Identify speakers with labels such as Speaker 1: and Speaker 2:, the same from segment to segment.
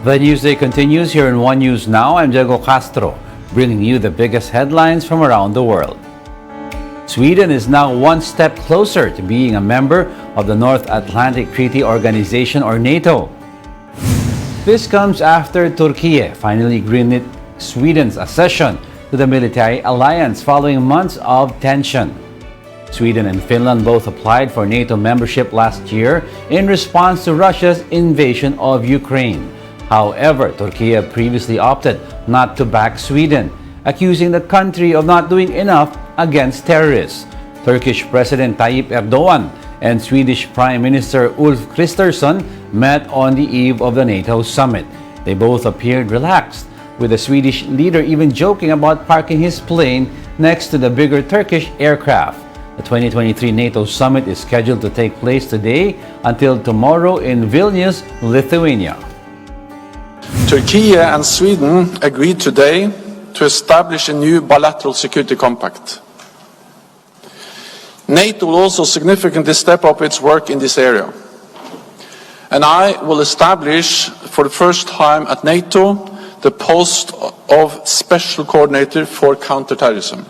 Speaker 1: The Newsday continues here in One News Now. I'm Diego Castro, bringing you the biggest headlines from around the world. Sweden is now one step closer to being a member of the North Atlantic Treaty Organization, or NATO. This comes after Turkey finally greenlit Sweden's accession to the military alliance following months of tension. Sweden and Finland both applied for NATO membership last year in response to Russia's invasion of Ukraine. However, Turkey previously opted not to back Sweden, accusing the country of not doing enough against terrorists. Turkish President Tayyip Erdogan and Swedish Prime Minister Ulf Kristersson met on the eve of the NATO summit. They both appeared relaxed, with the Swedish leader even joking about parking his plane next to the bigger Turkish aircraft. The 2023 NATO summit is scheduled to take place today until tomorrow in Vilnius, Lithuania.
Speaker 2: Turkey and Sweden agreed today to establish a new bilateral security compact. NATO will also significantly step up its work in this area. And I will establish for the first time at NATO the post of Special Coordinator for Counterterrorism.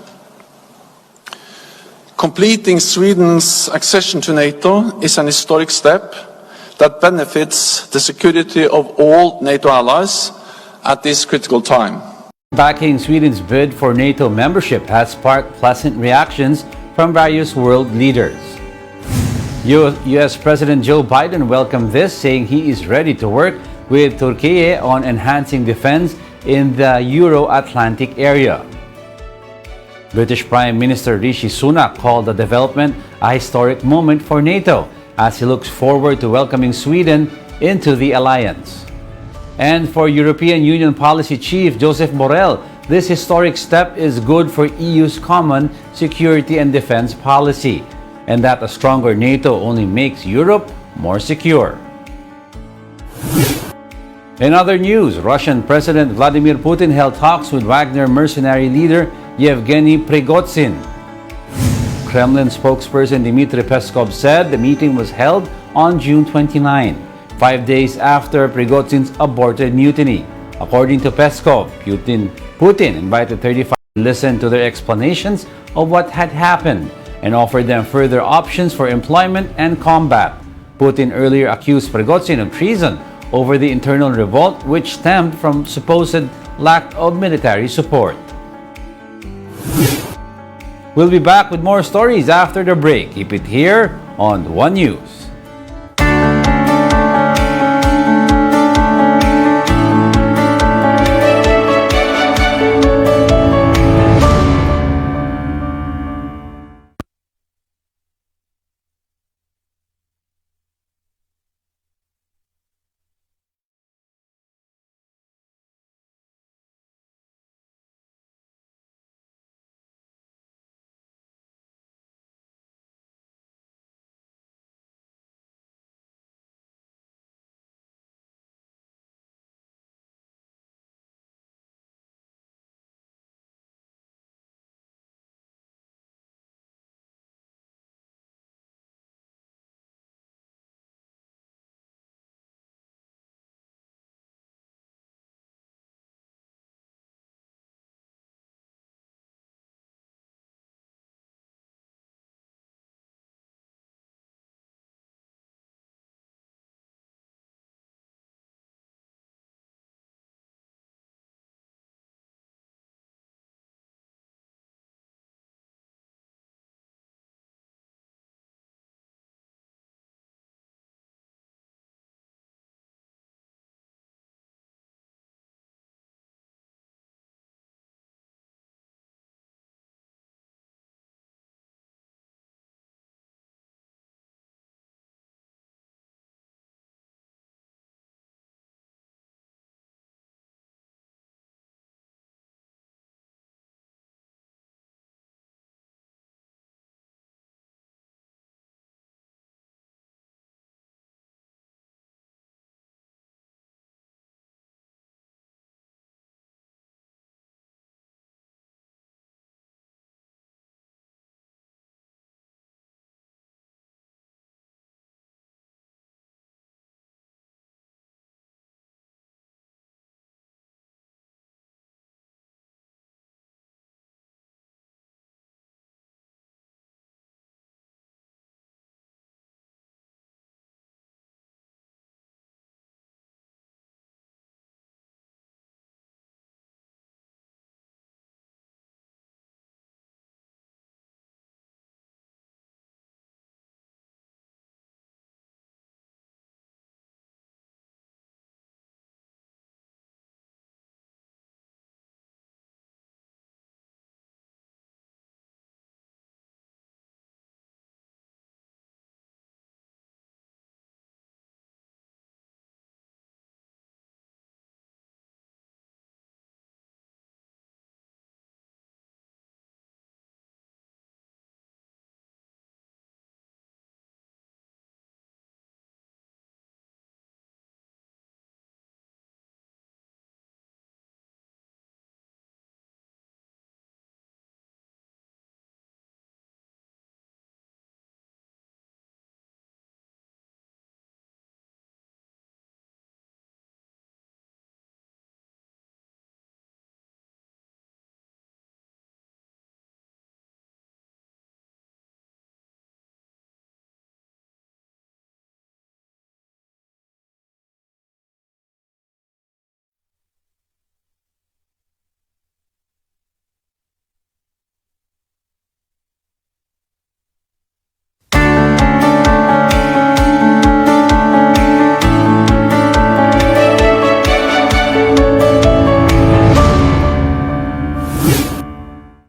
Speaker 2: Completing Sweden's accession to NATO is an historic step that benefits the security of all NATO allies at this critical time.
Speaker 1: Backing Sweden's bid for NATO membership has sparked pleasant reactions from various world leaders. U.S. President Joe Biden welcomed this, saying he is ready to work with Turkey on enhancing defense in the Euro-Atlantic area. British Prime Minister Rishi Sunak called the development a historic moment for NATO, as he looks forward to welcoming Sweden into the alliance. And for European Union Policy Chief Josep Borrell, this historic step is good for EU's common security and defense policy, and that a stronger NATO only makes Europe more secure. In other news, Russian President Vladimir Putin held talks with Wagner mercenary leader Yevgeny Prigozhin. Kremlin spokesperson Dmitry Peskov said the meeting was held on June 29, 5 days after Prigozhin's aborted mutiny. According to Peskov, Putin invited 35 to listen to their explanations of what had happened and offered them further options for employment and combat. Putin earlier accused Prigozhin of treason over the internal revolt, which stemmed from supposed lack of military support. We'll be back with more stories after the break. Keep it here on One News.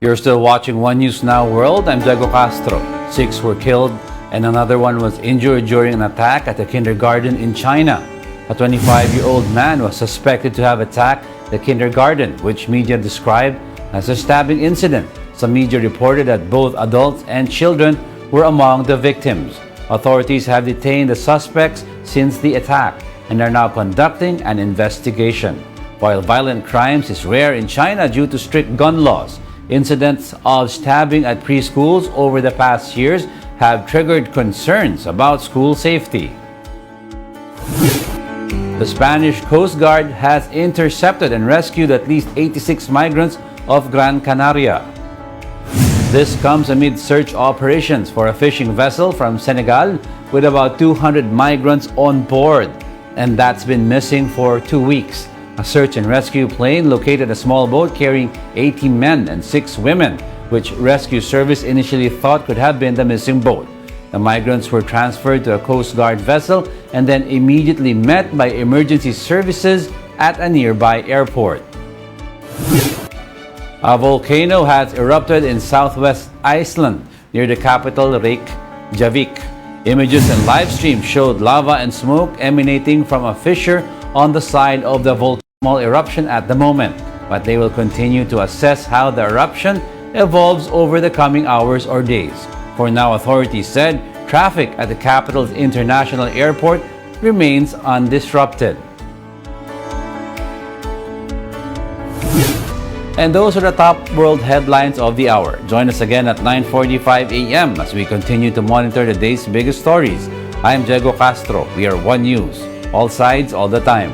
Speaker 1: You're still watching One News Now World. I'm Diego Castro. 6 were killed and another one was injured during an attack at a kindergarten in China. A 25-year-old man was suspected to have attacked the kindergarten, which media described as a stabbing incident. Some media reported that both adults and children were among the victims. Authorities have detained the suspects since the attack and are now conducting an investigation. While violent crimes is rare in China due to strict gun laws, incidents of stabbing at preschools over the past years have triggered concerns about school safety. The Spanish Coast Guard has intercepted and rescued at least 86 migrants off Gran Canaria. This comes amid search operations for a fishing vessel from Senegal with about 200 migrants on board, and that's been missing for 2 weeks. A search and rescue plane located a small boat carrying 18 men and 6 women, which rescue service initially thought could have been the missing boat. The migrants were transferred to a Coast Guard vessel and then immediately met by emergency services at a nearby airport. A volcano has erupted in southwest Iceland near the capital Reykjavik. Images and live streams showed lava and smoke emanating from a fissure on the side of the volcano. Small eruption at the moment, but they will continue to assess how the eruption evolves over the coming hours or days. For now, authorities said traffic at the capital's international airport remains undisrupted. And those are the top world headlines of the hour. Join us again at 9:45 a.m. as we continue to monitor the day's biggest stories. I'm Diego Castro. We are One News. All sides, all the time.